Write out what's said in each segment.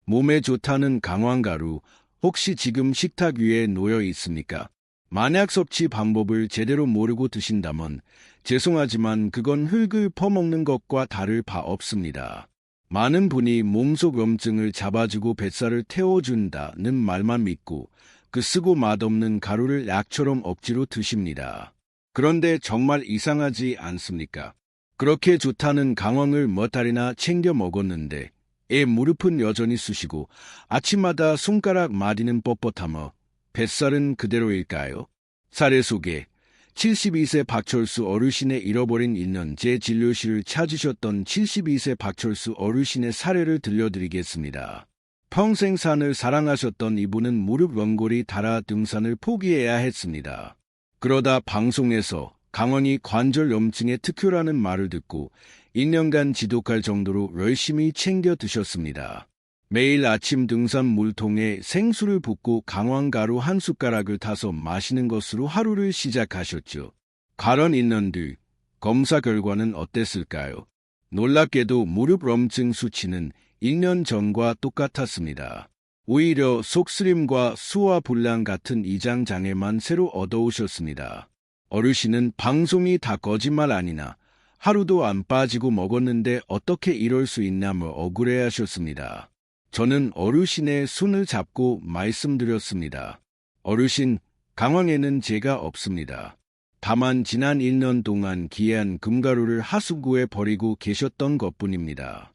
몸에 좋다는 강황가루, 혹시 지금 식탁 위에 놓여 있습니까? 만약 섭취 방법을 제대로 모르고 드신다면 죄송하지만 그건 흙을 퍼먹는 것과 다를 바 없습니다. 많은 분이 몸속 염증을 잡아주고 뱃살을 태워준다는 말만 믿고 그 쓰고 맛없는 가루를 약처럼 억지로 드십니다. 그런데 정말 이상하지 않습니까? 그렇게 좋다는 강황을 몇 달이나 챙겨 먹었는데 애 무릎은 여전히 쑤시고 아침마다 손가락 마디는 뻣뻣하며 뱃살은 그대로일까요? 사례 소개. 72세 박철수 어르신의 잃어버린 1년 제 진료실을 찾으셨던 72세 박철수 어르신의 사례를 들려드리겠습니다. 평생 산을 사랑하셨던 이분은 무릎 연골이 닳아 등산을 포기해야 했습니다. 그러다 방송에서 강원이 관절염증의 특효라는 말을 듣고 1년간 지독할 정도로 열심히 챙겨 드셨습니다. 매일 아침 등산 물통에 생수를 붓고 강황가루 한 숟가락을 타서 마시는 것으로 하루를 시작하셨죠. 가련 1년 뒤 검사 결과는 어땠을까요? 놀랍게도 무릎 염증 수치는 1년 전과 똑같았습니다. 오히려 속쓰림과 소화불량 같은 이장 장애만 새로 얻어오셨습니다. 어르신은 방송이 다 거짓말 아니나 하루도 안 빠지고 먹었는데 어떻게 이럴 수 있냐며 억울해하셨습니다. 저는 어르신의 손을 잡고 말씀드렸습니다. 어르신, 강황에는 죄가 없습니다. 다만 지난 1년 동안 귀한 금가루를 하수구에 버리고 계셨던 것뿐입니다.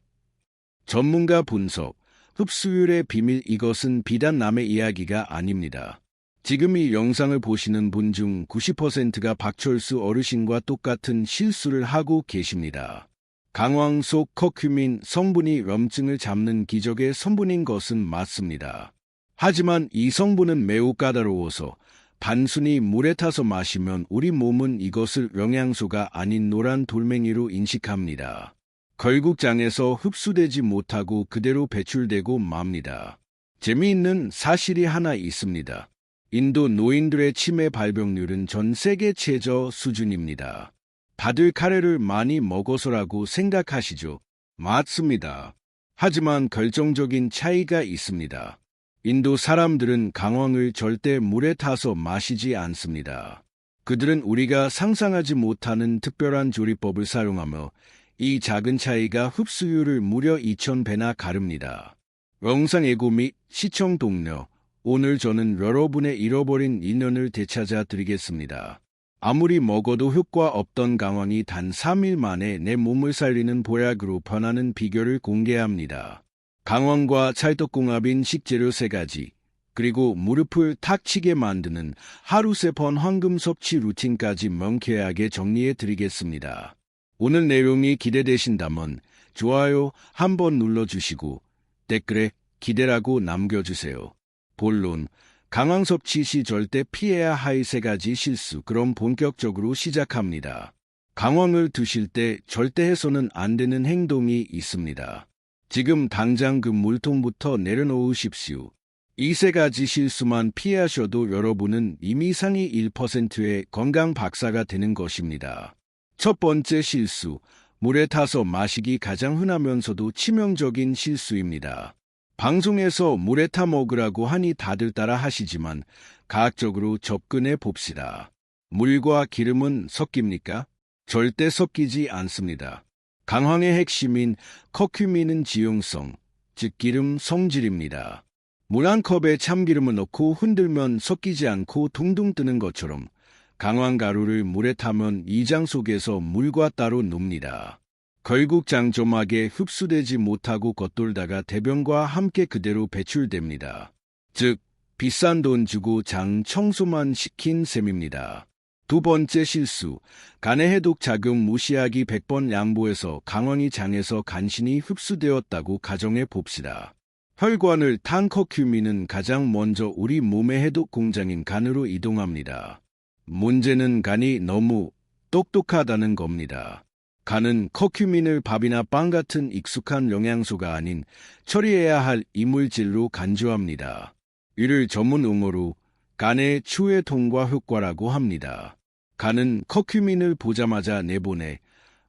전문가 분석, 흡수율의 비밀. 이것은 비단 남의 이야기가 아닙니다. 지금 이 영상을 보시는 분 중 90%가 박철수 어르신과 똑같은 실수를 하고 계십니다. 강황 속 커큐민 성분이 염증을 잡는 기적의 성분인 것은 맞습니다. 하지만 이 성분은 매우 까다로워서 단순히 물에 타서 마시면 우리 몸은 이것을 영양소가 아닌 노란 돌멩이로 인식합니다. 결국 장에서 흡수되지 못하고 그대로 배출되고 맙니다. 재미있는 사실이 하나 있습니다. 인도 노인들의 치매 발병률은 전 세계 최저 수준입니다. 다들 카레를 많이 먹어서라고 생각하시죠? 맞습니다. 하지만 결정적인 차이가 있습니다. 인도 사람들은 강황을 절대 물에 타서 마시지 않습니다. 그들은 우리가 상상하지 못하는 특별한 조리법을 사용하며 이 작은 차이가 흡수율을 무려 2000배나 가릅니다. 영상 예고 및 시청 독려. 오늘 저는 여러분의 잃어버린 인연을 되찾아 드리겠습니다. 아무리 먹어도 효과 없던 강황이 단 3일 만에 내 몸을 살리는 보약으로 변하는 비결을 공개합니다. 강황과 찰떡궁합인 식재료 3가지, 그리고 무릎을 탁 치게 만드는 하루 3번 황금 섭취 루틴까지 명쾌하게 정리해 드리겠습니다. 오늘 내용이 기대되신다면 좋아요 한번 눌러주시고 댓글에 기대라고 남겨주세요. 본론, 강황 섭취 시 절대 피해야 할 3가지 실수. 그럼 본격적으로 시작합니다. 강황을 드실 때 절대 해서는 안 되는 행동이 있습니다. 지금 당장 그 물통부터 내려놓으십시오. 이 3가지 실수만 피하셔도 여러분은 이미 상위 1%의 건강 박사가 되는 것입니다. 첫 번째 실수, 물에 타서 마시기. 가장 흔하면서도 치명적인 실수입니다. 방송에서 물에 타 먹으라고 하니 다들 따라 하시지만 과학적으로 접근해 봅시다. 물과 기름은 섞입니까? 절대 섞이지 않습니다. 강황의 핵심인 커큐민은 지용성, 즉 기름 성질입니다. 물 한 컵에 참기름을 넣고 흔들면 섞이지 않고 둥둥 뜨는 것처럼 강황가루를 물에 타면 이 장 속에서 물과 따로 놉니다. 결국 장점하게 흡수되지 못하고 겉돌다가 대변과 함께 그대로 배출됩니다. 즉, 비싼 돈 주고 장 청소만 시킨 셈입니다. 두 번째 실수, 간의 해독 작용 무시하기. 100번 양보해서 강황이 장에서 간신히 흡수되었다고 가정해 봅시다. 혈관을 탄 커큐민은 가장 먼저 우리 몸의 해독 공장인 간으로 이동합니다. 문제는 간이 너무 똑똑하다는 겁니다. 간은 커큐민을 밥이나 빵 같은 익숙한 영양소가 아닌 처리해야 할 이물질로 간주합니다. 이를 전문 용어로 간의 추해 통과 효과라고 합니다. 간은 커큐민을 보자마자 내보내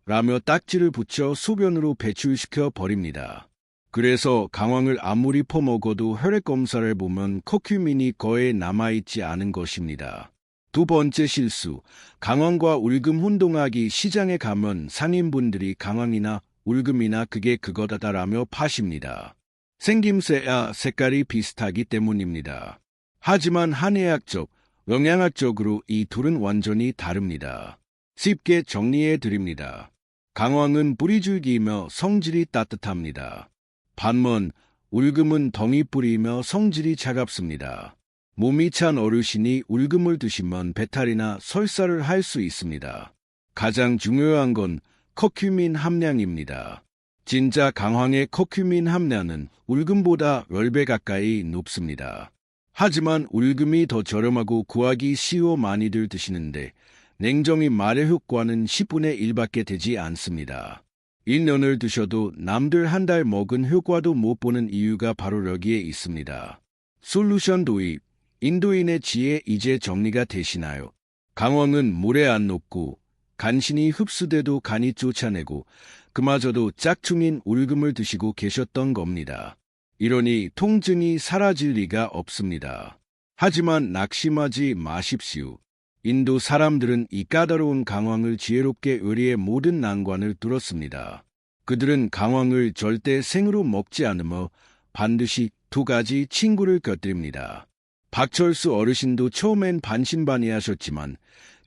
라며 딱지를 붙여 소변으로 배출시켜 버립니다. 그래서 강황을 아무리 퍼먹어도 혈액 검사를 해보면 커큐민이 거의 남아있지 않은 것입니다. 두 번째 실수, 강황과 울금 혼동하기. 시장에 가면 상인분들이 강황이나 울금이나 그게 그거다라며 파십니다. 생김새야 색깔이 비슷하기 때문입니다. 하지만 한의학적, 영양학적으로 이 둘은 완전히 다릅니다. 쉽게 정리해 드립니다. 강황은 뿌리줄기이며 성질이 따뜻합니다. 반면 울금은 덩이 뿌리이며 성질이 차갑습니다. 몸이 찬 어르신이 울금을 드시면 배탈이나 설사를 할 수 있습니다. 가장 중요한 건 커큐민 함량입니다. 진짜 강황의 커큐민 함량은 울금보다 10배 가까이 높습니다. 하지만 울금이 더 저렴하고 구하기 쉬워 많이들 드시는데 냉정히 말해 효과는 10분의 1밖에 되지 않습니다. 1년을 드셔도 남들 한 달 먹은 효과도 못 보는 이유가 바로 여기에 있습니다. 솔루션 도입. 인도인의 지혜 이제 정리가 되시나요? 강황은 물에 안 녹고 간신히 흡수돼도 간이 쫓아내고 그마저도 짝퉁인 울금을 드시고 계셨던 겁니다. 이러니 통증이 사라질 리가 없습니다. 하지만 낙심하지 마십시오. 인도 사람들은 이 까다로운 강황을 지혜롭게 의리의 모든 난관을 뚫었습니다. 그들은 강황을 절대 생으로 먹지 않으며 반드시 두 가지 친구를 곁들입니다. 박철수 어르신도 처음엔 반신반의하셨지만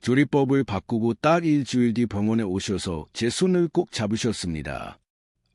조리법을 바꾸고 딱 일주일 뒤 병원에 오셔서 제 손을 꼭 잡으셨습니다.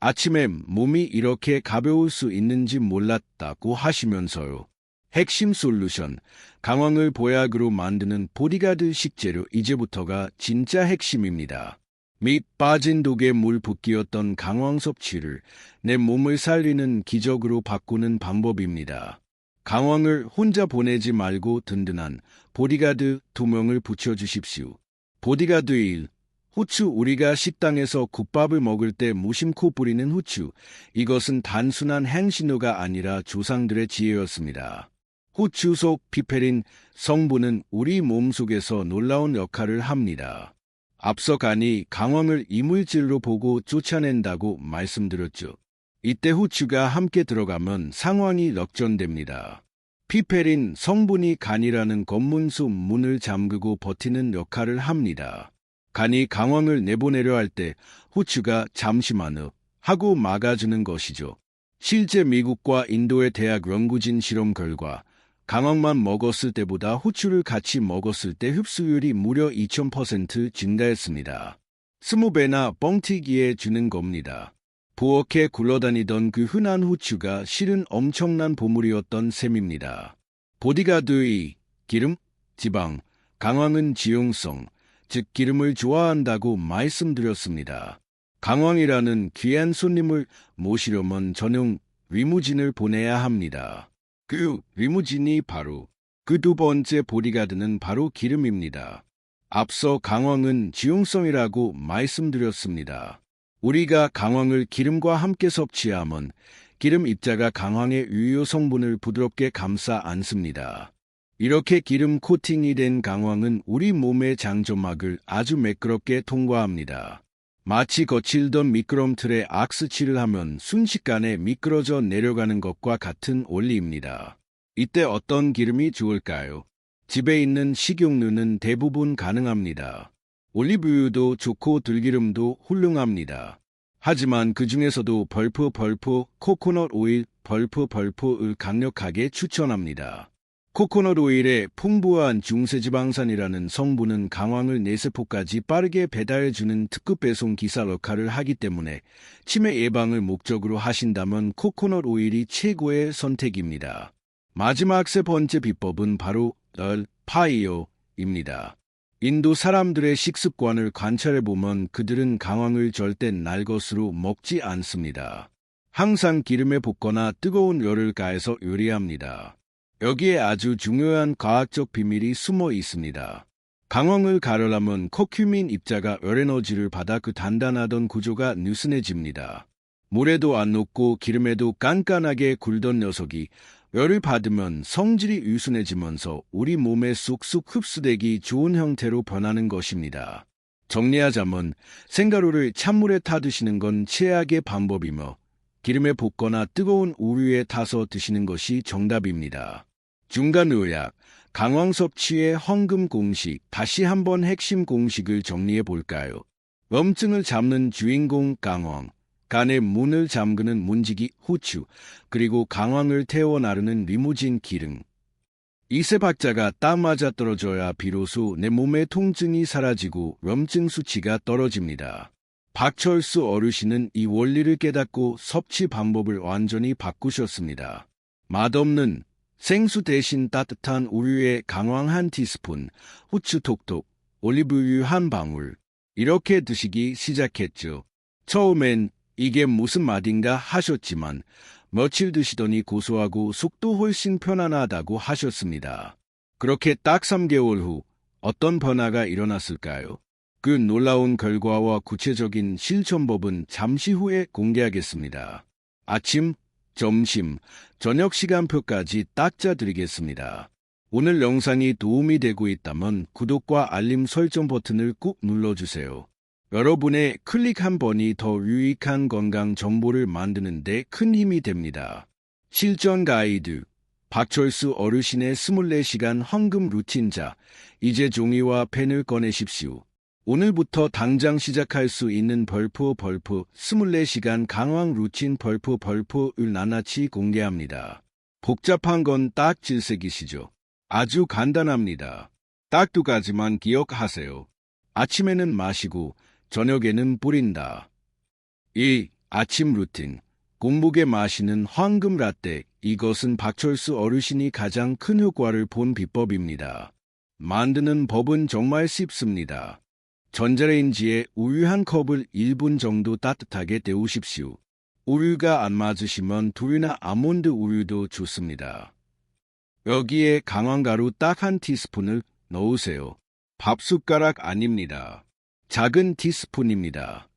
아침에 몸이 이렇게 가벼울 수 있는지 몰랐다고 하시면서요. 핵심 솔루션, 강황을 보약으로 만드는 보디가드 식재료 이제부터가 진짜 핵심입니다. 밑 빠진 독에 물 붓기였던 강황 섭취를 내 몸을 살리는 기적으로 바꾸는 방법입니다. 강황을 혼자 보내지 말고 든든한 보디가드 2명을 붙여주십시오. 보디가드 1. 후추. 우리가 식당에서 국밥을 먹을 때 무심코 뿌리는 후추. 이것은 단순한 향신료가 아니라 조상들의 지혜였습니다. 후추 속 피페린 성분은 우리 몸속에서 놀라운 역할을 합니다. 앞서 간이 강황을 이물질로 보고 쫓아낸다고 말씀드렸죠. 이때 후추가 함께 들어가면 상황이 역전됩니다. 피페린 성분이 간이라는 검문소 문을 잠그고 버티는 역할을 합니다. 간이 강황을 내보내려 할 때 후추가 잠시만요 하고 막아주는 것이죠. 실제 미국과 인도의 대학 연구진 실험 결과 강황만 먹었을 때보다 후추를 같이 먹었을 때 흡수율이 무려 2000% 증가했습니다. 20배나 뻥튀기에 주는 겁니다. 부엌에 굴러다니던 그 흔한 후추가 실은 엄청난 보물이었던 셈입니다. 보디가드 2. 기름, 지방, 강황은 지용성, 즉 기름을 좋아한다고 말씀드렸습니다. 강황이라는 귀한 손님을 모시려면 전용 리무진을 보내야 합니다. 그 리무진이 바로 그 두 번째 보디가드는 바로 기름입니다. 앞서 강황은 지용성이라고 말씀드렸습니다. 우리가 강황을 기름과 함께 섭취하면 기름 입자가 강황의 유효 성분을 부드럽게 감싸 안습니다. 이렇게 기름 코팅이 된 강황은 우리 몸의 장점막을 아주 매끄럽게 통과합니다. 마치 거칠던 미끄럼틀에 악스칠을 하면 순식간에 미끄러져 내려가는 것과 같은 원리입니다. 이때 어떤 기름이 좋을까요? 집에 있는 식용유는 대부분 가능합니다. 올리브유도 좋고 들기름도 훌륭합니다. 하지만 그 중에서도 벌프 코코넛 오일 벌프을 강력하게 추천합니다. 코코넛 오일의 풍부한 중세지방산이라는 성분은 강황을 뇌세포까지 빠르게 배달해주는 특급 배송 기사 역할을 하기 때문에 치매 예방을 목적으로 하신다면 코코넛 오일이 최고의 선택입니다. 마지막 세 번째 비법은 바로 파이어입니다. 인도 사람들의 식습관을 관찰해보면 그들은 강황을 절대 날 것으로 먹지 않습니다. 항상 기름에 볶거나 뜨거운 열을 가해서 요리합니다. 여기에 아주 중요한 과학적 비밀이 숨어 있습니다. 강황을 가려면 커큐민 입자가 열에너지를 받아 그 단단하던 구조가 느슨해집니다. 물에도 안 녹고 기름에도 깐깐하게 굴던 녀석이 열을 받으면 성질이 유순해지면서 우리 몸에 쑥쑥 흡수되기 좋은 형태로 변하는 것입니다. 정리하자면 생가루를 찬물에 타 드시는 건 최악의 방법이며 기름에 볶거나 뜨거운 우유에 타서 드시는 것이 정답입니다. 중간 요약, 강황 섭취의 황금 공식, 다시 한번 핵심 공식을 정리해 볼까요? 염증을 잡는 주인공 강황, 간의 문을 잠그는 문지기 후추, 그리고 강황을 태워 나르는 리무진 기름. 이 세 박자가 딱 맞아 떨어져야 비로소 내 몸의 통증이 사라지고 염증 수치가 떨어집니다. 박철수 어르신은 이 원리를 깨닫고 섭취 방법을 완전히 바꾸셨습니다. 맛없는 생수 대신 따뜻한 우유에 강황 한 티스푼, 후추 톡톡, 올리브유 한 방울, 이렇게 드시기 시작했죠. 처음엔 이게 무슨 맛인가 하셨지만 며칠 드시더니 고소하고 속도 훨씬 편안하다고 하셨습니다. 그렇게 딱 3개월 후 어떤 변화가 일어났을까요? 그 놀라운 결과와 구체적인 실천법은 잠시 후에 공개하겠습니다. 아침, 점심, 저녁 시간표까지 딱 짜드리겠습니다. 오늘 영상이 도움이 되고 있다면 구독과 알림 설정 버튼을 꾹 눌러주세요. 여러분의 클릭 한 번이 더 유익한 건강 정보를 만드는 데 큰 힘이 됩니다. 실전 가이드, 박철수 어르신의 24시간 황금 루틴자, 이제 종이와 펜을 꺼내십시오. 오늘부터 당장 시작할 수 있는 벌프 24시간 강황 루틴 벌프을 낱낱이 공개합니다. 복잡한 건 딱 질색이시죠? 아주 간단합니다. 딱 2가지만 기억하세요. 아침에는 마시고 저녁에는 뿌린다. 1. 아침 루틴. 공복에 마시는 황금 라떼. 이것은 박철수 어르신이 가장 큰 효과를 본 비법입니다. 만드는 법은 정말 쉽습니다. 전자레인지에 우유 한 컵을 1분 정도 따뜻하게 데우십시오. 우유가 안 맞으시면 두유나 아몬드 우유도 좋습니다. 여기에 강황가루 딱 한 티스푼을 넣으세요. 밥숟가락 아닙니다. 작은 티스푼입니다.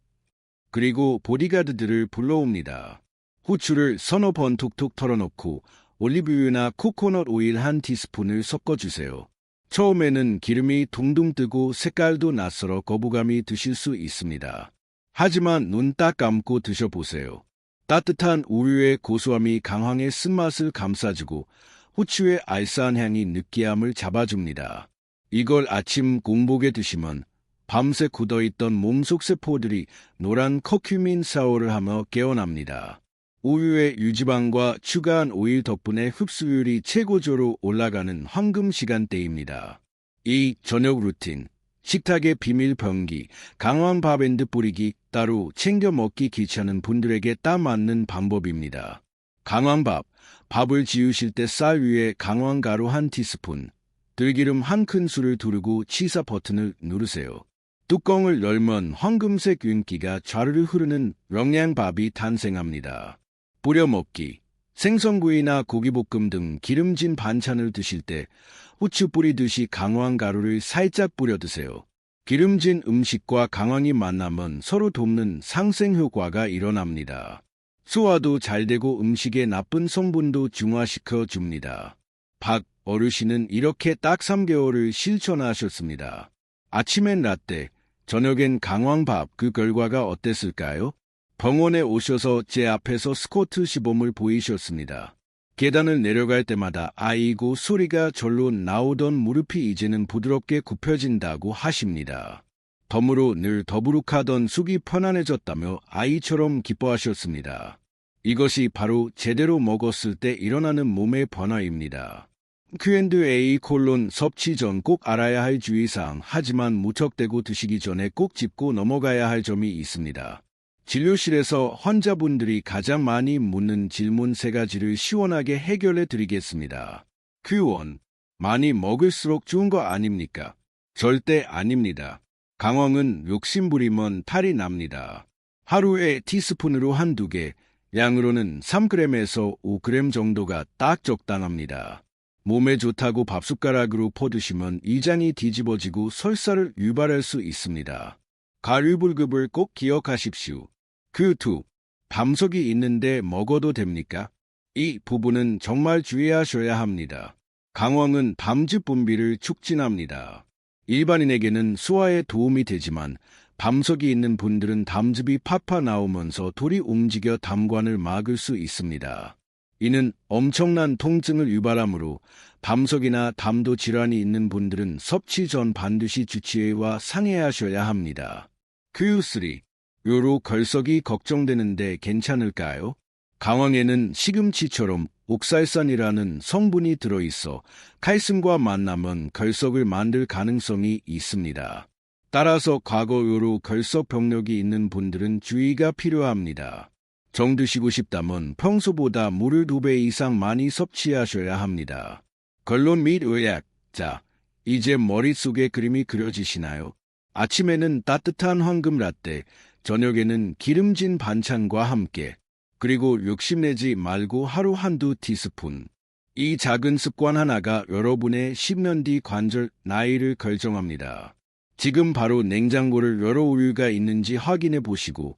그리고 보디가드들을 불러옵니다. 후추를 서너 번 툭툭 털어놓고 올리브유나 코코넛 오일 한 티스푼을 섞어주세요. 처음에는 기름이 둥둥 뜨고 색깔도 낯설어 거부감이 드실 수 있습니다. 하지만 눈 딱 감고 드셔보세요. 따뜻한 우유의 고소함이 강황의 쓴맛을 감싸주고 후추의 알싸한 향이 느끼함을 잡아줍니다. 이걸 아침 공복에 드시면 밤새 굳어있던 몸속 세포들이 노란 커큐민 샤워를 하며 깨어납니다. 우유의 유지방과 추가한 오일 덕분에 흡수율이 최고조로 올라가는 황금 시간대입니다. 이 저녁 루틴, 식탁의 비밀 병기, 강황 밥앤드 뿌리기, 따로 챙겨 먹기 귀찮은 분들에게 딱 맞는 방법입니다. 강황밥, 밥을 지으실 때 쌀 위에 강황가루 한 티스푼, 들기름 한 큰술을 두르고 치사 버튼을 누르세요. 뚜껑을 열면 황금색 윤기가 좌르르 흐르는 영양밥이 탄생합니다. 뿌려 먹기, 생선구이나 고기볶음 등 기름진 반찬을 드실 때 후추 뿌리듯이 강황가루를 살짝 뿌려 드세요. 기름진 음식과 강황이 만나면 서로 돕는 상생 효과가 일어납니다. 소화도 잘 되고 음식의 나쁜 성분도 중화시켜 줍니다. 박 어르신은 이렇게 딱 3개월을 실천하셨습니다. 아침엔 라떼, 저녁엔 강황밥, 그 결과가 어땠을까요? 병원에 오셔서 제 앞에서 스쿼트 시범을 보이셨습니다. 계단을 내려갈 때마다 아이고 소리가 절로 나오던 무릎이 이제는 부드럽게 굽혀진다고 하십니다. 덤으로 늘 더부룩하던 속이 편안해졌다며 아이처럼 기뻐하셨습니다. 이것이 바로 제대로 먹었을 때 일어나는 몸의 변화입니다. Q&A 섭취 전 꼭 알아야 할 주의사항, 하지만 무턱대고 드시기 전에 꼭 짚고 넘어가야 할 점이 있습니다. 진료실에서 환자분들이 가장 많이 묻는 질문 3가지를 시원하게 해결해 드리겠습니다. Q1. 많이 먹을수록 좋은 거 아닙니까? 절대 아닙니다. 강황은 욕심부리면 탈이 납니다. 하루에 티스푼으로 한두 개, 양으로는 3g에서 5g 정도가 딱 적당합니다. 몸에 좋다고 밥숟가락으로 퍼드시면 이장이 뒤집어지고 설사를 유발할 수 있습니다. 가류불급을 꼭 기억하십시오. Q2. 담석이 있는데 먹어도 됩니까? 이 부분은 정말 주의하셔야 합니다. 강황은 담즙 분비를 촉진합니다. 일반인에게는 소화에 도움이 되지만 밤석이 있는 분들은 담즙이 팍팍 나오면서 돌이 움직여 담관을 막을 수 있습니다. 이는 엄청난 통증을 유발하므로 밤석이나 담도 질환이 있는 분들은 섭취 전 반드시 주치의와 상의하셔야 합니다. Q3. 요로 결석이 걱정되는데 괜찮을까요? 강황에는 시금치처럼 옥살산이라는 성분이 들어있어 칼슘과 만나면 결석을 만들 가능성이 있습니다. 따라서 과거 요로 결석 병력이 있는 분들은 주의가 필요합니다. 정 드시고 싶다면 평소보다 물을 2배 이상 많이 섭취하셔야 합니다. 결론 및 의학. 자, 이제 머릿속에 그림이 그려지시나요? 아침에는 따뜻한 황금 라떼, 저녁에는 기름진 반찬과 함께, 그리고 욕심내지 말고 하루 한두 티스푼. 이 작은 습관 하나가 여러분의 10년 뒤 관절 나이를 결정합니다. 지금 바로 냉장고를 열어 우유가 있는지 확인해 보시고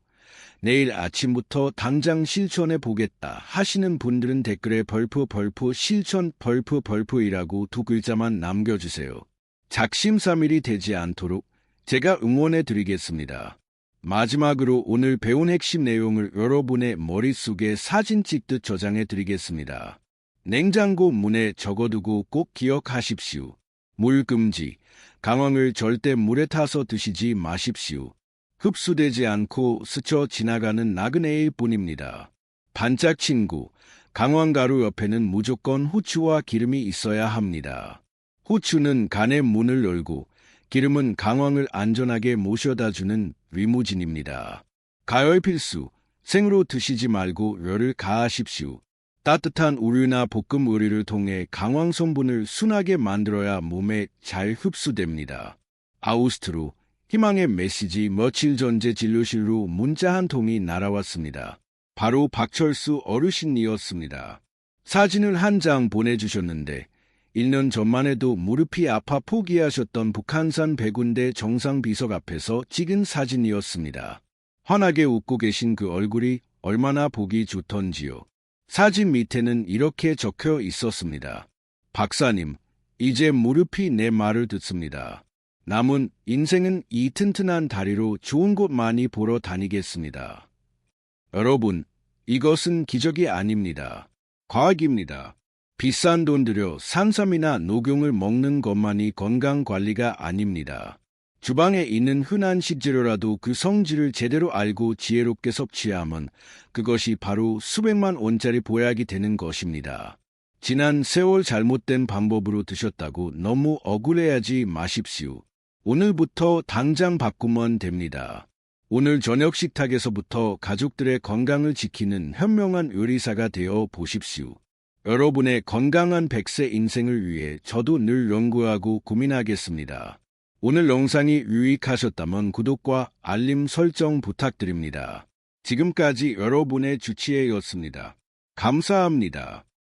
내일 아침부터 당장 실천해 보겠다 하시는 분들은 댓글에 벌프 실천 벌프이라고 2글자만 남겨주세요. 작심삼일이 되지 않도록 제가 응원해 드리겠습니다. 마지막으로 오늘 배운 핵심 내용을 여러분의 머릿속에 사진 찍듯 저장해 드리겠습니다. 냉장고 문에 적어두고 꼭 기억하십시오. 물 금지. 강황을 절대 물에 타서 드시지 마십시오. 흡수되지 않고 스쳐 지나가는 나그네일 뿐입니다. 반짝 친구. 강황가루 옆에는 무조건 후추와 기름이 있어야 합니다. 후추는 간의 문을 열고 기름은 강황을 안전하게 모셔다주는 리무진입니다. 가열 필수. 생으로 드시지 말고 열을 가하십시오. 따뜻한 우유나 볶음 요리를 통해 강황 성분을 순하게 만들어야 몸에 잘 흡수됩니다. 아우스트로 희망의 메시지 며칠 전제 진료실로 문자 한 통이 날아왔습니다. 바로 박철수 어르신이었습니다. 사진을 한 장 보내주셨는데 1년 전만 해도 무릎이 아파 포기하셨던 북한산 백운대 정상비석 앞에서 찍은 사진이었습니다. 환하게 웃고 계신 그 얼굴이 얼마나 보기 좋던지요. 사진 밑에는 이렇게 적혀 있었습니다. 박사님, 이제 무릎이 내 말을 듣습니다. 남은 인생은 이 튼튼한 다리로 좋은 곳 많이 보러 다니겠습니다. 여러분, 이것은 기적이 아닙니다. 과학입니다. 비싼 돈 들여 산삼이나 녹용을 먹는 것만이 건강관리가 아닙니다. 주방에 있는 흔한 식재료라도 그 성질을 제대로 알고 지혜롭게 섭취하면 그것이 바로 수백만 원짜리 보약이 되는 것입니다. 지난 세월 잘못된 방법으로 드셨다고 너무 억울해하지 마십시오. 오늘부터 당장 바꾸면 됩니다. 오늘 저녁 식탁에서부터 가족들의 건강을 지키는 현명한 요리사가 되어 보십시오. 여러분의 건강한 100세 인생을 위해 저도 늘 연구하고 고민하겠습니다. 오늘 영상이 유익하셨다면 구독과 알림 설정 부탁드립니다. 지금까지 여러분의 주치의였습니다. 감사합니다.